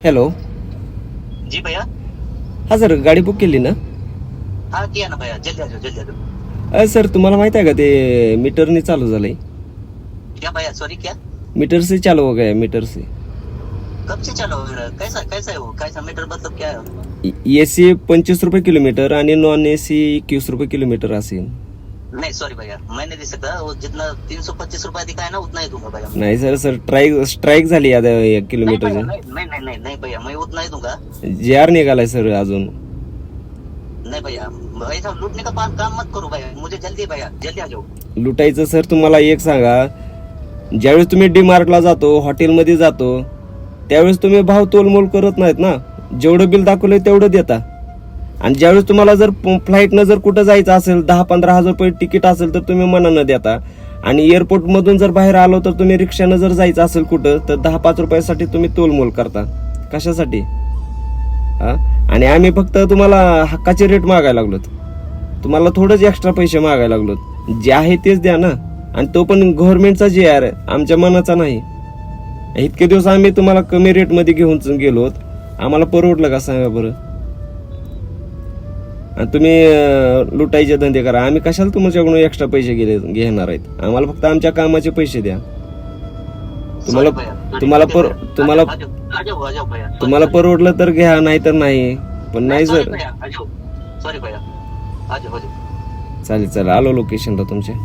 Hello. जी भैया. हा sir, गाडी बुक केली ना? हाँ किया ना भैया, जल्दी आ जाओ जल्दी आ जाओ. सर, तुम्हाला माहित आहे का ते मीटरने चालू झालंय? क्या भैया, सॉरी क्या? मीटर से चालू हो गया, मीटर से. कब से चालू हो रहा है? कैसा कैसा है वो, कैसा मीटर मतलब क्या है? एसी 25 रुपये किलोमीटर आणि नॉन एसी 21 रुपये किलोमीटर असेल. नहीं सॉरी भैया, मैं नहीं दे सकता. वो जितना 325 रुपया दिखा है ना उतना ही दूंगा भैया. नाही सर, स्ट्राईक झाली आता 1 नहीं भैया, किलोमीटरची. नहीं भैया, मैं उतना ही दूंगा. जे आर निघालाय सर अजून. नहीं भैया, ऐसा लूटने का काम मत करो भैया, मुझे जल्दी भैया, जल्दी आ जाओ. लुटायचं सर, तुम्हाला एक सांगा, ज्यावेळेस तुम्ही डी मार्टला जातो, हॉटेलमध्ये जातो, त्यावेळेस तुम्ही भाव तोलमोल करत नाहीत ना. जेवढं बिल दाखवलंय तेवढं देता. आणि ज्यावेळेस तुम्हाला जर फ्लाईटनं जर कुठं जायचं असेल, 10-15 हजार रुपये तिकीट असेल तर तुम्ही मनानं देता. आणि एअरपोर्ट मधून जर बाहेर आलो तर तुम्ही रिक्षानं जर जायचं असेल कुठं तर 10-5 रुपयासाठी तुम्ही तोलमोल करता. कशासाठी? आणि आम्ही फक्त तुम्हाला हक्काचे रेट मागायला लागलोत. तुम्हाला थोडंच एक्स्ट्रा पैसे मागायला लागलोत. जे आहे तेच द्या ना. आणि तो पण गव्हर्नमेंटचा जे आहे, आमच्या मनाचा नाही. इतके दिवस आम्ही तुम्हाला कमी रेट मध्ये घेऊन गेलो, आम्हाला परवडलं का सांगा बरं? आणि तुम्ही लुटायचे धंदे करा. आम्ही कशाला तुमच्याकडून एक्स्ट्रा पैसे घेणार आहेत? आम्हाला फक्त आमच्या कामाचे पैसे द्या. तुम्हाला तुम्हाला तुम्हाला तुम्हाला परवडलं तर घ्या, नाही तर नाही. पण नाही सर. सॉरी भैया, आ जाओ. चालेल, आलो लोकेशनला तुमच्या.